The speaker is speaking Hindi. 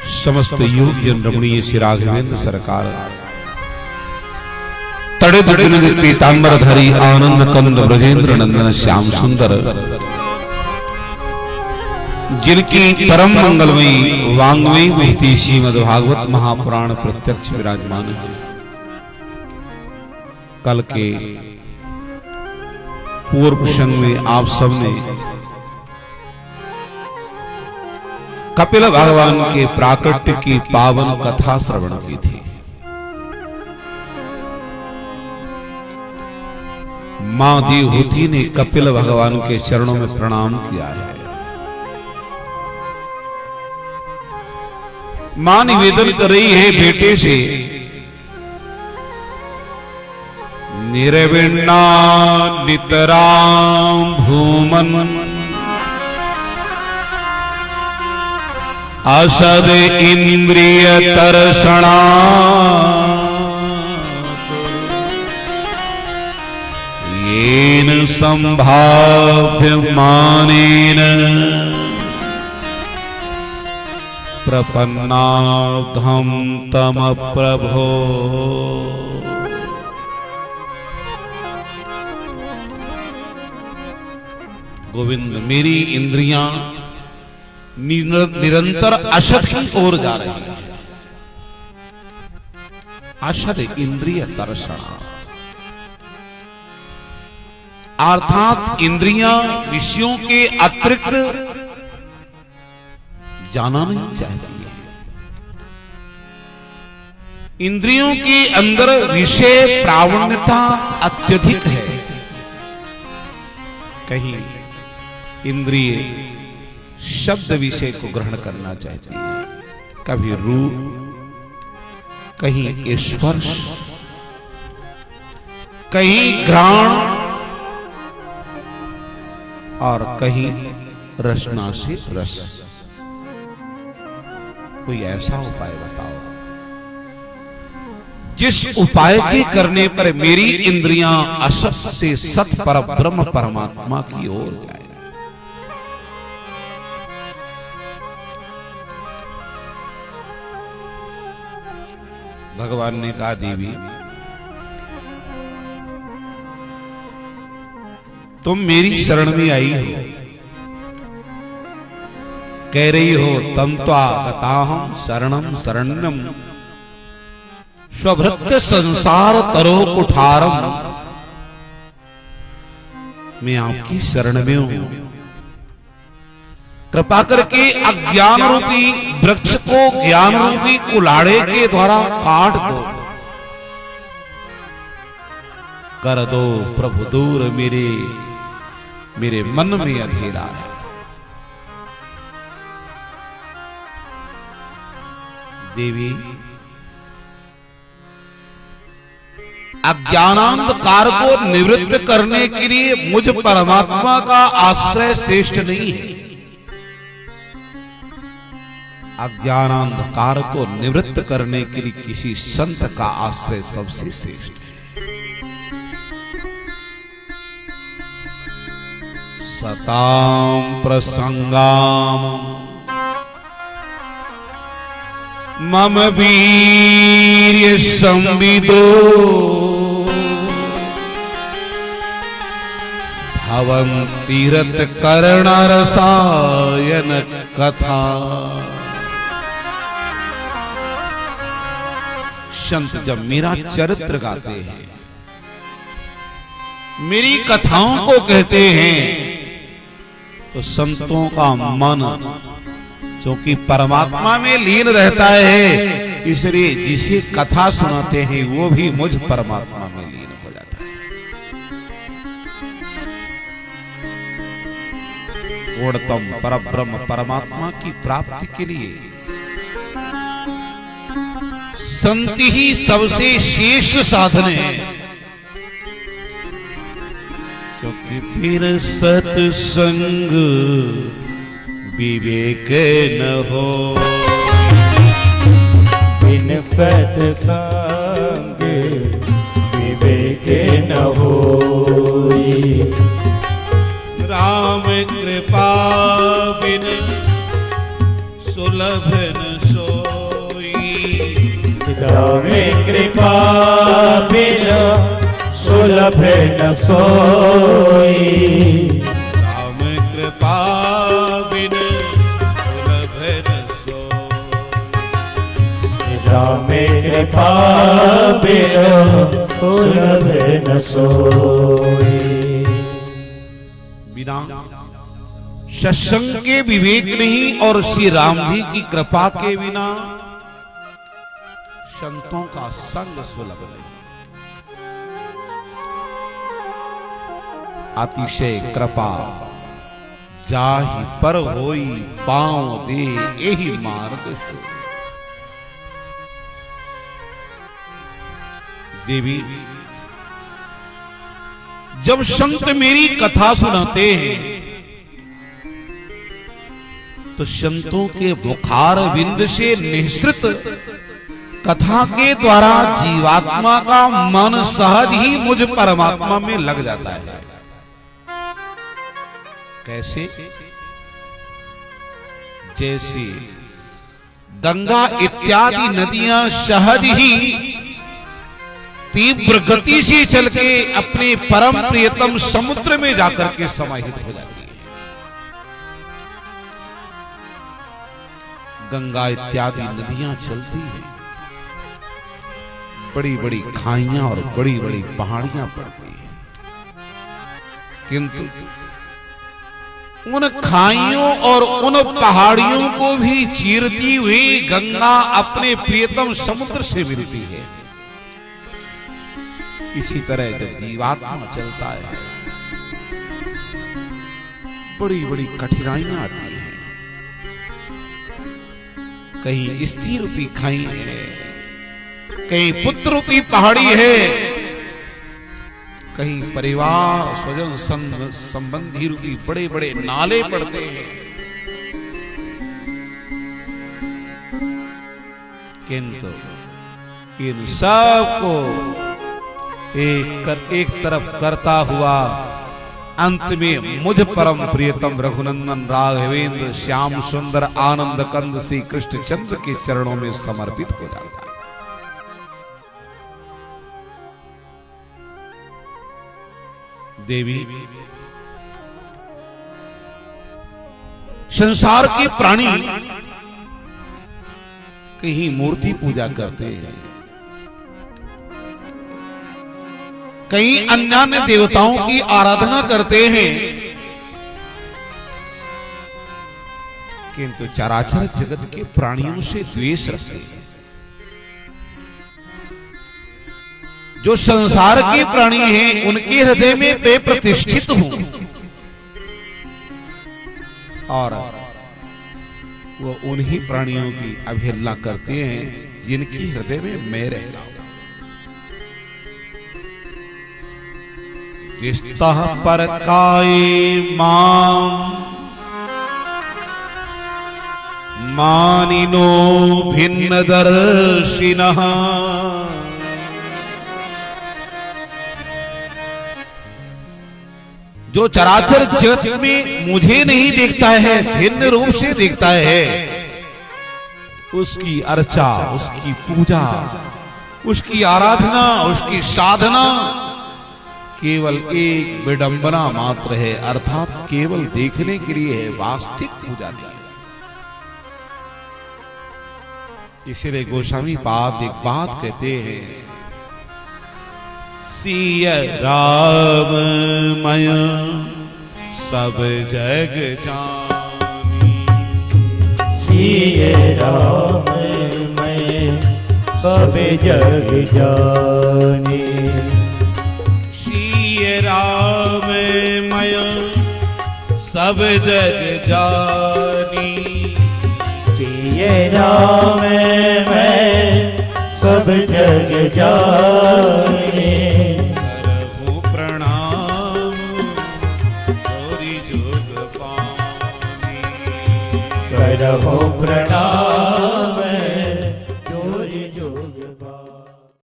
समस्त योगी रमणीय श्री राघवेंद्र सरकार तड़े तड़े पीतांबर धरी आनंद कंद ब्रजेंद्र नंदन श्याम सुंदर जिनकी परम मंगलमयी वांग्मयी मूर्ति श्रीमद् भागवत महापुराण प्रत्यक्ष विराजमान है। कल के पूर्व प्रसंग में आप सबने कपिल भगवान के प्राकट्य की पावन कथा श्रवण की थी। मां देवहूति ने कपिल भगवान के चरणों में प्रणाम किया है। मां निवेदन कर रही है बेटे से, निर्विण्णा नितराम भूमन असद इंद्रिय तर्षणा येन संभाव्यमानेन प्रपन्नाधम तम प्रभो। गोविंद, मेरी इंद्रियां निरंतर असत की ओर जा रही है। असत इंद्रिय तर्षणा अर्थात इंद्रियां विषयों के अतिरिक्त जाना नहीं चाहती है। इंद्रियों के अंदर विषय प्रावीण्यता अत्यधिक है। कहीं इंद्रिय शब्द विषय को ग्रहण करना चाहती है, कभी रूप, कहीं स्पर्श, कहीं घ्राण और कहीं रसना से रस। कोई ऐसा उपाय बताओ जिस उपाय के करने पर मेरी इंद्रियां असत से सत पर ब्रह्म परमात्मा की ओर जाए। भगवान ने कहा, देवी तुम मेरी शरण में आई हो, कह रही हो तम त्वागताहं शरणं शरण्यं स्वभृत्य संसार तरो कुठारम। मैं आपकी शरण में हूं, कृपा करके अज्ञान रूपी वृक्ष को ज्ञान रूपी कुलाड़े के द्वारा काट दो, कर दो प्रभु दूर मेरे मन में अंधेरा है। देवी, अज्ञानांधकार को निवृत्त करने के लिए मुझ परमात्मा का आश्रय श्रेष्ठ नहीं है। अज्ञानांधकार को निवृत्त करने के लिए किसी संत का आश्रय सबसे श्रेष्ठ है। सताम प्रसंगाम मम वीर्य संविदो भवन्तीरथ कर्ण रसायन कथा। संत जब मेरा चरित्र गाते हैं, मेरी कथाओं को कहते हैं, तो संतों का मन क्योंकि परमात्मा में लीन रहता है, इसलिए जिसे कथा सुनाते हैं वो भी मुझ परमात्मा में लीन हो जाता है। पूर्णतम परब्रह्म परमात्मा की प्राप्ति के लिए संत ही सबसे शेष साधन है, क्योंकि बिन सत्संग विवेक न हो, बिन सत्संग विवेक न होई। राम कृपा बिन सुलभ न सो रामे कृपा बिन सुलभ न सोई। राम कृपा बिन सुलभ न सोई। रामे कृपा बिन सुलभ न सोई। बिना सत्संग के विवेक नहीं और श्री राम जी की कृपा के बिना संतों का संग सुलभ नहीं। अतिशय कृपा जाहि पर होई पांव दे यही मार्ग सो। देवी जब संत मेरी कथा सुनाते हैं तो संतों के बुखार बिंद से निःसृत कथा के द्वारा जीवात्मा का मन सहज ही मुझ परमात्मा में लग जाता है। कैसे? जैसे गंगा इत्यादि नदियां सहज ही तीव्र गति से चल के अपने परम प्रियतम समुद्र में जाकर के समाहित हो जाती है। गंगा इत्यादि नदियां चलती हैं, बड़ी बड़ी खाइयां और बड़ी बड़ी पहाड़ियां पड़ती हैं, किंतु उन खाइयों और उन पहाड़ियों को भी चीरती हुई गंगा अपने प्रियतम समुद्र से मिलती है। इसी तरह जब जीवात्मा चलता है बड़ी बड़ी कठिनाइयां आती हैं। कहीं स्त्री रूपी खाई है, कहीं पुत्र रूपी पहाड़ी है, कहीं परिवार स्वजन संबंधी रूपी बड़े बड़े नाले पड़ते हैं, किंतु इन सबको एक तरफ करता हुआ अंत में मुझ परम प्रियतम रघुनंदन राघवेंद्र श्याम सुंदर आनंद कंद श्री कृष्ण चंद्र के चरणों में समर्पित हो जाता है। देवी संसार के प्राणी कहीं मूर्ति पूजा करते हैं, कई अन्य देवताओं की आराधना करते हैं, किंतु चराचर जगत के प्राणियों से द्वेष रखते हैं। जो संसार के प्राणी हैं उनके हृदय में वे प्रतिष्ठित हूं और वो उन्हीं प्राणियों की अवहेलना करते हैं जिनकी हृदय में मैं रहता हूं। जिस्तः पर काय माम मानिनो भिन्न दर्शिनः जो चराचर जगत में मुझे नहीं देखता है, भिन्न रूप से देखता है, उसकी अर्चा, उसकी पूजा, उसकी आराधना, उसकी साधना केवल एक विडंबना मात्र है, अर्थात केवल देखने के लिए है, वास्तविक पूजा नहीं है। इसीलिए गोस्वामी पाद एक बात कहते हैं, सिया राम मय सब जग जानी। सिया राम मय सब जग जानी। सिया राम मय सब जग जानी। सिया राम मय सब जग जानी।